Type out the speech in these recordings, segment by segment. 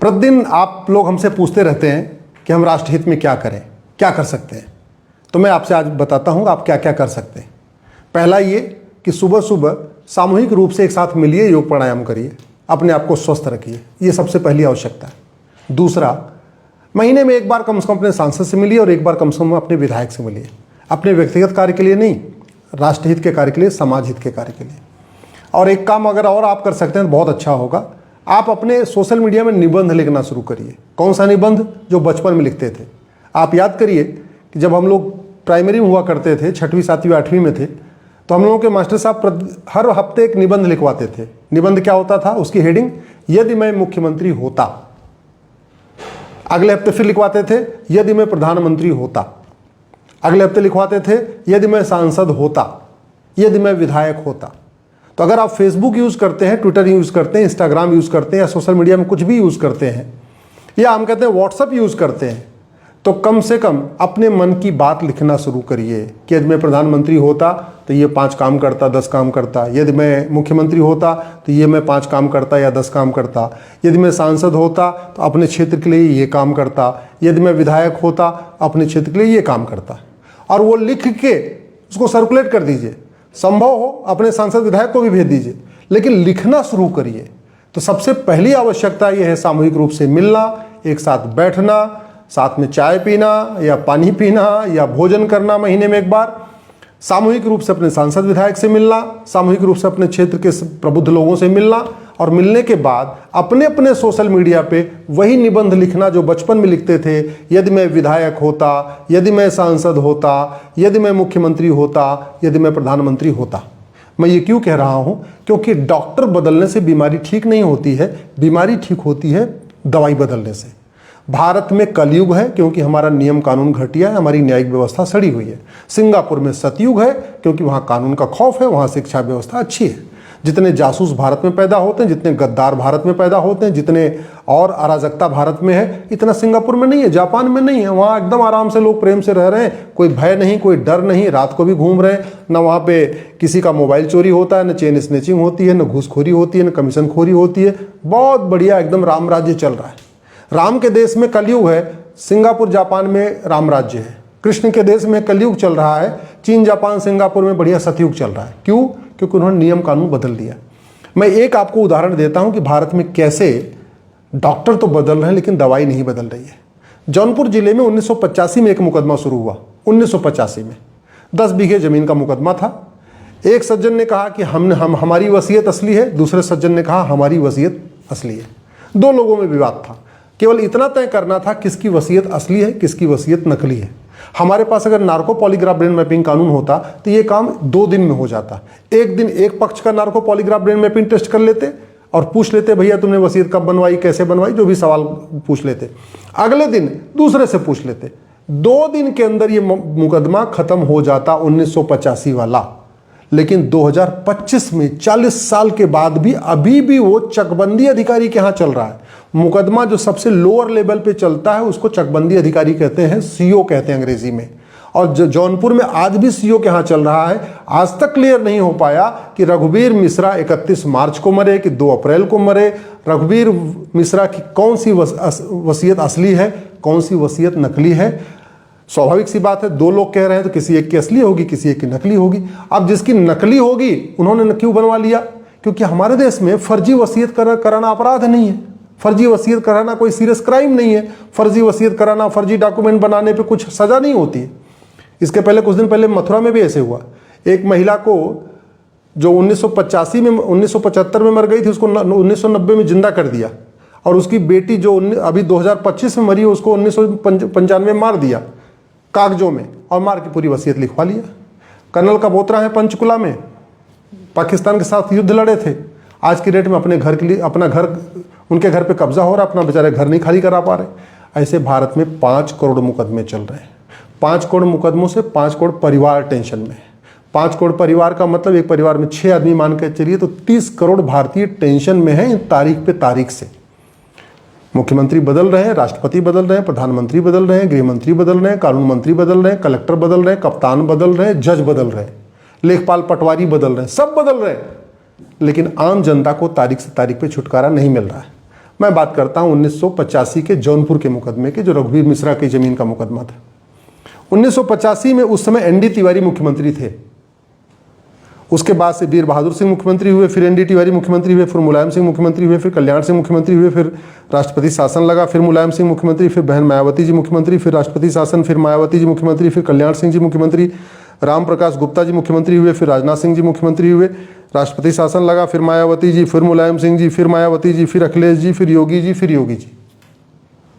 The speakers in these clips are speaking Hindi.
प्रतिदिन आप लोग हमसे पूछते रहते हैं कि हम राष्ट्रहित में क्या करें, क्या कर सकते हैं। तो मैं आपसे आज बताता हूँ आप क्या क्या कर सकते हैं। पहला ये कि सुबह सुबह सामूहिक रूप से एक साथ मिलिए, योग प्राणायाम करिए, अपने आप को स्वस्थ रखिए, ये सबसे पहली आवश्यकता है। दूसरा, महीने में एक बार कम से कम अपने सांसद से मिलिए और एक बार कम से कम अपने विधायक से मिलिए। अपने व्यक्तिगत कार्य के लिए नहीं, राष्ट्रहित के कार्य के लिए, समाज हित के कार्य के लिए। और एक काम अगर और आप कर सकते हैं तो बहुत अच्छा होगा, आप अपने सोशल मीडिया में निबंध लिखना शुरू करिए। कौन सा निबंध? जो बचपन में लिखते थे। आप याद करिए कि जब हम लोग प्राइमरी में हुआ करते थे, 6वीं 7वीं 8वीं में थे, तो हम लोगों के मास्टर साहब हर हफ्ते एक निबंध लिखवाते थे। निबंध क्या होता था? उसकी हेडिंग, यदि मैं मुख्यमंत्री होता। अगले हफ्ते फिर लिखवाते थे, यदि मैं प्रधानमंत्री होता। अगले हफ्ते लिखवाते थे, यदि मैं सांसद होता, यदि मैं विधायक होता। तो अगर आप फेसबुक यूज़ करते हैं, ट्विटर यूज़ करते हैं, इंस्टाग्राम यूज़ करते हैं, या सोशल मीडिया में कुछ भी यूज़ करते हैं, या हम कहते हैं व्हाट्सअप यूज़ करते हैं, तो कम से कम अपने मन की बात लिखना शुरू करिए कि यदि मैं प्रधानमंत्री होता तो ये 5 काम करता, 10 काम करता। यदि मैं मुख्यमंत्री होता तो ये मैं 5 काम करता या 10 काम करता। यदि मैं सांसद होता तो अपने क्षेत्र के लिए ये काम करता। यदि मैं विधायक होता अपने क्षेत्र के लिए ये काम करता। और वो लिख के उसको सर्कुलेट कर दीजिए। संभव हो अपने सांसद विधायक को भी भेज दीजिए, लेकिन लिखना शुरू करिए। तो सबसे पहली आवश्यकता यह है सामूहिक रूप से मिलना, एक साथ बैठना, साथ में चाय पीना या पानी पीना या भोजन करना महीने में एक बार, सामूहिक रूप से अपने सांसद विधायक से मिलना, सामूहिक रूप से अपने क्षेत्र के प्रबुद्ध लोगों से मिलना, और मिलने के बाद अपने अपने सोशल मीडिया पे वही निबंध लिखना जो बचपन में लिखते थे। यदि मैं विधायक होता, यदि मैं सांसद होता, यदि मैं मुख्यमंत्री होता, यदि मैं प्रधानमंत्री होता। मैं ये क्यों कह रहा हूँ? क्योंकि डॉक्टर बदलने से बीमारी ठीक नहीं होती है, बीमारी ठीक होती है दवाई बदलने से। भारत में कलयुग है क्योंकि हमारा नियम कानून घटिया है, हमारी न्यायिक व्यवस्था सड़ी हुई है। सिंगापुर में सतयुग है क्योंकि वहाँ कानून का खौफ है, वहाँ शिक्षा व्यवस्था अच्छी है। जितने जासूस भारत में पैदा होते हैं, जितने गद्दार भारत में पैदा होते हैं, जितने और अराजकता भारत में है, इतना सिंगापुर में नहीं है, जापान में नहीं है। वहाँ एकदम आराम से लोग प्रेम से रह रहे हैं, कोई भय नहीं, कोई डर नहीं, रात को भी घूम रहे हैं। न वहाँ पे किसी का मोबाइल चोरी होता है, न चेन स्नैचिंग होती है, न घूसखोरी होती है, न कमीशन खोरी होती है। बहुत बढ़िया एकदम राम राज्य चल रहा है। राम के देश में कलयुग है, सिंगापुर जापान में राम राज्य है। कृष्ण के देश में कलयुग चल रहा है, चीन जापान सिंगापुर में बढ़िया सतयुग चल रहा है। क्यों? क्योंकि उन्होंने नियम कानून बदल दिया। मैं एक आपको उदाहरण देता हूं कि भारत में कैसे डॉक्टर तो बदल रहे हैं लेकिन दवाई नहीं बदल रही है। जौनपुर जिले में 1985 में एक मुकदमा शुरू हुआ। 1985 में 10 बीघे जमीन का मुकदमा था। एक सज्जन ने कहा कि हमारी वसीयत असली है, दूसरे सज्जन ने कहा हमारी वसीयत असली है। 2 लोगों में विवाद था। केवल इतना तय करना था किसकी वसीयत असली है, किसकी वसीयत नकली है। हमारे पास अगर नार्को पॉलीग्राफ ब्रेन मैपिंग कानून होता तो ये काम 2 दिन में हो जाता। एक दिन एक पक्ष का narco polygraph brain mapping test कर लेते और पूछ लेते भैया तुमने वसीयत कब बनवाई, कैसे बनवाई, जो भी सवाल पूछ लेते। अगले दिन दूसरे से पूछ लेते। 2 दिन के अंदर ये मुकदमा खत्म हो जाता 1985 वाला। लेकिन 2025 में 40 साल के बाद भी अभी भी वो चकबंदी अधिकारी के यहाँ चल रहा है। मुकदमा जो सबसे लोअर लेवल पे चलता है उसको चकबंदी अधिकारी कहते हैं, सीओ कहते हैं अंग्रेजी में। और जौनपुर में आज भी सीओ के यहाँ चल रहा है। आज तक क्लियर नहीं हो पाया कि रघुवीर मिश्रा 31 मार्च को मरे कि 2 अप्रैल को मरे। रघुवीर मिश्रा की कौन सी वसीयत असली है, कौन सी वसीयत नकली है। स्वाभाविक सी बात है, 2 लोग कह रहे हैं तो किसी एक की असली होगी, किसी एक की नकली होगी। अब जिसकी नकली होगी उन्होंने क्यों बनवा लिया? क्योंकि हमारे देश में फर्जी वसीयत कराना अपराध नहीं है। फर्जी वसीयत कराना कोई सीरियस क्राइम नहीं है। फर्जी वसीयत कराना, फर्जी डॉक्यूमेंट बनाने पे कुछ सजा नहीं होती है। इसके पहले कुछ दिन पहले मथुरा में भी ऐसे हुआ। एक महिला को जो 1985 में 1975 में मर गई थी उसको 1990 में जिंदा कर दिया, और उसकी बेटी जो अभी 2025 में मरी उसको 1995 में मार दिया कागजों में, और मार के पूरी वसीयत लिखवा लिया। कर्नल का बोतरा है पंचकुला में, पाकिस्तान के साथ युद्ध लड़े थे। आज की डेट में अपने घर के लिए अपना घर उनके घर पे कब्जा हो रहा, अपना बेचारे घर नहीं खाली करा पा रहे। ऐसे भारत में 5 करोड़ मुकदमे चल रहे हैं। 5 करोड़ मुकदमों से 5 करोड़ परिवार टेंशन में है। 5 करोड़ परिवार का मतलब एक परिवार में 6 आदमी मान के चलिए तो 30 करोड़ भारतीय टेंशन में है तारीख पे तारीख से। मुख्यमंत्री बदल रहे हैं, राष्ट्रपति बदल रहे हैं, प्रधानमंत्री बदल रहे हैं, गृह मंत्री बदल रहे हैं, कानून मंत्री बदल रहे हैं, कलेक्टर बदल रहे हैं, कप्तान बदल रहे हैं, जज बदल रहे हैं, लेखपाल पटवारी बदल रहे हैं, सब बदल रहे हैं। लेकिन आम जनता को तारीख से तारीख पे छुटकारा नहीं मिल रहा है। मैं बात करता हूं 1985 के जौनपुर के मुकदमे की, जो रघुवीर मिश्रा की जमीन का मुकदमा था। 1985 में उस समय एनडी तिवारी मुख्यमंत्री थे। उसके बाद से वीर बहादुर सिंह मुख्यमंत्री हुए, फिर एनडी तिवारी मुख्यमंत्री हुए, फिर मुलायम सिंह मुख्यमंत्री हुए, फिर कल्याण सिंह मुख्यमंत्री हुए, फिर राष्ट्रपति शासन लगा, फिर मुलायम सिंह मुख्यमंत्री, फिर बहन मायावती जी मुख्यमंत्री, फिर राष्ट्रपति शासन, फिर मायावती जी मुख्यमंत्री, फिर कल्याण सिंह जी मुख्यमंत्री, राम प्रकाश गुप्ता जी मुख्यमंत्री हुए, फिर राजनाथ सिंह जी मुख्यमंत्री हुए, राष्ट्रपति शासन लगा, फिर मायावती जी, फिर मुलायम सिंह जी, फिर मायावती जी, फिर अखिलेश जी, फिर योगी जी, फिर योगी जी।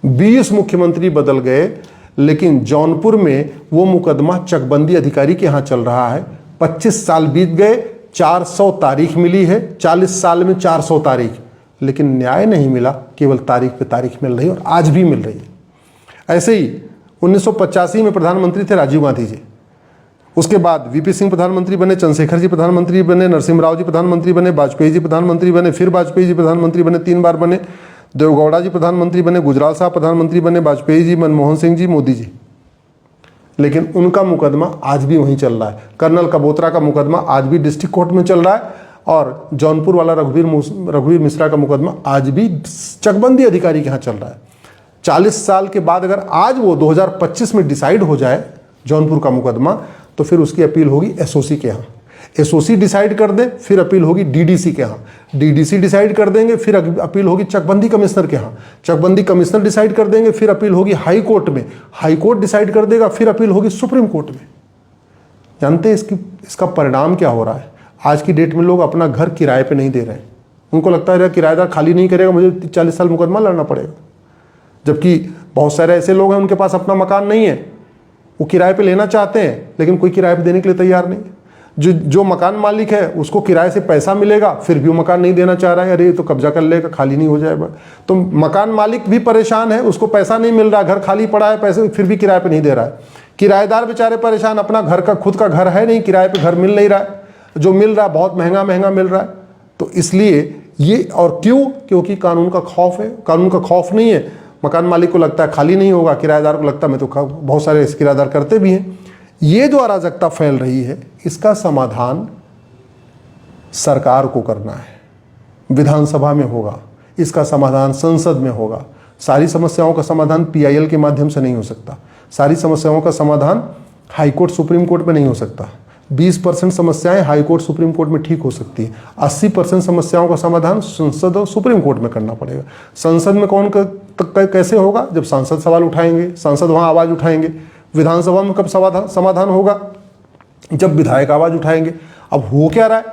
20 मुख्यमंत्री बदल गए, लेकिन जौनपुर में वो मुकदमा चकबंदी अधिकारी के यहाँ चल रहा है। 25 साल बीत गए, 400 तारीख मिली है, 40 साल में 400 तारीख, लेकिन न्याय नहीं मिला, केवल तारीख पे तारीख मिल रही है और आज भी मिल रही है। ऐसे ही 1985 में प्रधानमंत्री थे राजीव गांधी जी। उसके बाद वीपी सिंह प्रधानमंत्री बने, चंद्रशेखर जी प्रधानमंत्री बने, नरसिम्हा जी प्रधानमंत्री बने, वाजपेयी जी प्रधानमंत्री बने, फिर वाजपेयी जी प्रधानमंत्री बने, 3 बार बने, देवगौड़ा जी प्रधानमंत्री बने, गुजराल साहब प्रधानमंत्री बने, वाजपेयी जी, मनमोहन सिंह जी, मोदी जी। लेकिन उनका मुकदमा आज भी वहीं चल रहा है। कर्नल कबोत्रा का मुकदमा आज भी डिस्ट्रिक्ट कोर्ट में चल रहा है और जौनपुर वाला रघुवीर मिश्रा का मुकदमा आज भी चकबंदी अधिकारी के यहाँ चल रहा है। 40 साल के बाद अगर आज वो 2025 में डिसाइड हो जाए जौनपुर का मुकदमा, तो फिर उसकी अपील होगी एसओसी के यहाँ। एसओसी डिसाइड कर दे, फिर अपील होगी डीडीसी के यहाँ। डीडीसी डिसाइड कर देंगे, फिर अपील होगी चकबंदी कमिश्नर के यहाँ। चकबंदी कमिश्नर डिसाइड कर देंगे, फिर अपील होगी हाई कोर्ट में। हाई कोर्ट डिसाइड कर देगा, फिर अपील होगी सुप्रीम कोर्ट में। जानते हैं इसका परिणाम क्या हो रहा है? आज की डेट में लोग अपना घर किराए पे नहीं दे रहे हैं। उनको लगता है किराएदार खाली नहीं करेगा, मुझे 40 साल मुकदमा लड़ना पड़ेगा। जबकि बहुत सारे ऐसे लोग हैं उनके पास अपना मकान नहीं है, वो किराए पे लेना चाहते हैं, लेकिन कोई किराए पे देने के लिए तैयार नहीं। जो मकान मालिक है उसको किराए से पैसा मिलेगा, फिर भी वो मकान नहीं देना चाह रहा है, अरे तो कब्जा कर लेगा, खाली नहीं हो जाएगा। तो मकान मालिक भी परेशान है, उसको पैसा नहीं मिल रहा, घर खाली पड़ा है, पैसे फिर भी किराए पे नहीं दे रहा है। किराएदार बेचारे परेशान, अपना घर का खुद का घर है नहीं, किराए पे घर मिल नहीं रहा है, जो मिल रहा है बहुत महंगा महंगा मिल रहा है। तो इसलिए ये, और क्यों? क्योंकि कानून का खौफ है। कानून का खौफ नहीं है, मकान मालिक को लगता है खाली नहीं होगा, किराएदार को लगता है मैं तो, बहुत सारे किराएदार करते भी हैं। ये जो अराजकता फैल रही है, इसका समाधान सरकार को करना है, विधानसभा में होगा, इसका समाधान संसद में होगा। सारी समस्याओं का समाधान पीआईएल के माध्यम से नहीं हो सकता। सारी समस्याओं का समाधान हाईकोर्ट सुप्रीम कोर्ट में नहीं हो सकता। 20% समस्याएं हाईकोर्ट सुप्रीम कोर्ट में ठीक हो सकती है, 80% समस्याओं का समाधान संसद और सुप्रीम कोर्ट में करना पड़ेगा। संसद में कैसे होगा? जब सांसद सवाल उठाएंगे, सांसद वहां आवाज उठाएंगे। विधानसभा में कब समाधान होगा? जब विधायक आवाज उठाएंगे। अब हो क्या रहा है?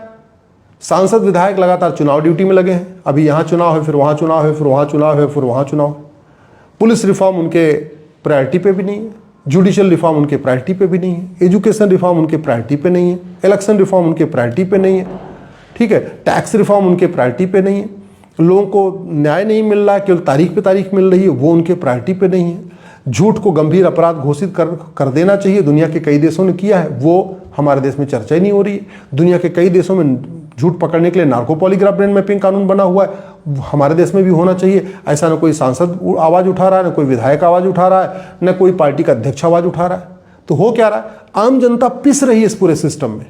सांसद विधायक लगातार चुनाव ड्यूटी में लगे हैं। अभी यहाँ चुनाव है, फिर वहाँ चुनाव है, फिर वहाँ चुनाव है, फिर वहाँ चुनाव है। पुलिस रिफॉर्म उनके प्रायोरिटी पे भी नहीं है, जुडिशियल रिफॉर्म उनके प्रायोरिटी पे भी नहीं है, एजुकेशन रिफॉर्म उनके प्रायोरिटी पे नहीं है, इलेक्शन रिफॉर्म उनके प्रायोरिटी पे नहीं है, ठीक है, टैक्स रिफॉर्म उनके प्रायोरिटी पे नहीं है, लोगों को न्याय नहीं मिल रहा है, केवल तारीख पे तारीख मिल रही है, वो उनके प्रायोरिटी पे नहीं है। झूठ को गंभीर अपराध घोषित कर देना चाहिए, दुनिया के कई देशों ने किया है, वो हमारे देश में चर्चा ही नहीं हो रही है। दुनिया के कई देशों में झूठ पकड़ने के लिए नार्को पॉलीग्राफ ब्रेन मैपिंग कानून बना हुआ है, हमारे देश में भी होना चाहिए। ऐसा न कोई सांसद आवाज उठा रहा है, न कोई विधायक आवाज उठा रहा है, न कोई पार्टी का अध्यक्ष आवाज उठा रहा है। तो हो क्या रहा है? आम जनता पिस रही है इस पूरे सिस्टम में।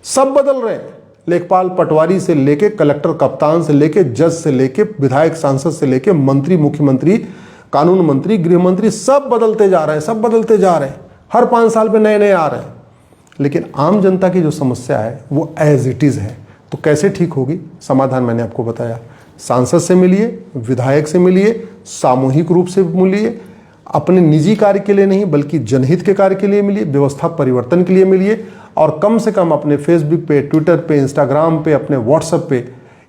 सब बदल रहे हैं, लेखपाल पटवारी से लेके कलेक्टर कप्तान से लेके जज से लेके विधायक सांसद से लेके मंत्री मुख्यमंत्री कानून मंत्री गृह मंत्री, सब बदलते जा रहे हैं, सब बदलते जा रहे हैं। हर 5 साल पे नए नए आ रहे हैं। लेकिन आम जनता की जो समस्या है वो एज इट इज है। तो कैसे ठीक होगी? समाधान मैंने आपको बताया। सांसद से मिलिए, विधायक से मिलिए, सामूहिक रूप से मिलिए, अपने निजी कार्य के लिए नहीं बल्कि जनहित के कार्य के लिए मिलिए, व्यवस्था परिवर्तन के लिए मिलिए, और कम से कम अपने फेसबुक पे, ट्विटर पे, इंस्टाग्राम पे, अपने व्हाट्सएप पे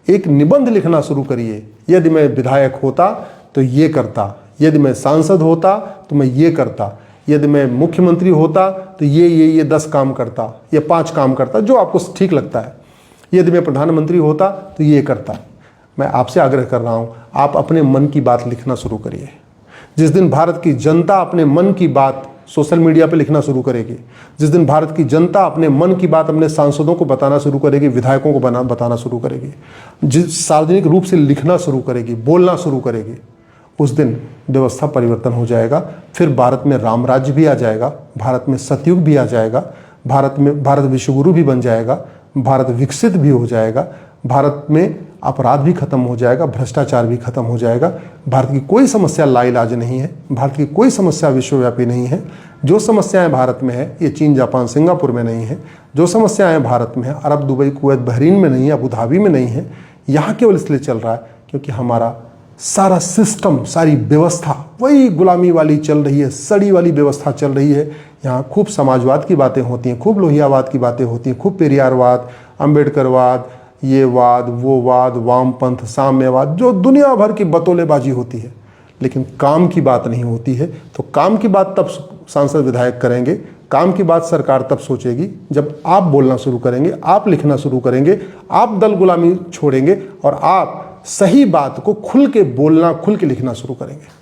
एक निबंध लिखना शुरू करिए। यदि मैं विधायक होता तो ये करता, यदि मैं सांसद होता तो मैं ये करता, यदि मैं मुख्यमंत्री होता तो ये 10 काम करता, ये 5 काम करता, जो आपको ठीक लगता है। यदि मैं प्रधानमंत्री होता तो ये करता। मैं आपसे आग्रह कर रहा हूं, आप अपने मन की बात लिखना शुरू करिए। जिस दिन भारत की जनता अपने मन की बात सोशल मीडिया पे लिखना शुरू करेगी, जिस दिन भारत की जनता अपने मन की बात अपने सांसदों को बताना शुरू करेगी, विधायकों को बताना शुरू करेगी, जिस सार्वजनिक रूप से लिखना शुरू करेगी, बोलना शुरू करेगी, उस दिन व्यवस्था परिवर्तन हो जाएगा। फिर भारत में राम राज्य भी आ जाएगा, भारत में सतयुग भी आ जाएगा, भारत विश्वगुरु भी बन जाएगा, भारत विकसित भी हो जाएगा, भारत में अपराध भी खत्म हो जाएगा, भ्रष्टाचार भी खत्म हो जाएगा। भारत की कोई समस्या लाइलाज नहीं है, भारत की कोई समस्या विश्वव्यापी नहीं है। जो समस्याएं भारत में है ये चीन, जापान, सिंगापुर में नहीं है। जो समस्याएं भारत में है अरब, दुबई, कुवैत, बहरीन में नहीं है, अबू धाबी में नहीं है। यहाँ केवल इसलिए चल रहा है क्योंकि हमारा सारा सिस्टम, सारी व्यवस्था वही गुलामी वाली चल रही है, सड़ी वाली व्यवस्था चल रही है। यहाँ खूब समाजवाद की बातें होती हैं, खूब लोहियावाद की बातें होती हैं, खूब पेरियारवाद, अंबेडकरवाद, ये वाद, वो वाद, वामपंथ, साम्यवाद, जो दुनिया भर की बतौलेबाजी होती है, लेकिन काम की बात नहीं होती है। तो काम की बात तब सांसद विधायक करेंगे, काम की बात सरकार तब सोचेगी जब आप बोलना शुरू करेंगे, आप लिखना शुरू करेंगे, आप दल गुलामी छोड़ेंगे और आप सही बात को खुल के बोलना, खुल के लिखना शुरू करेंगे।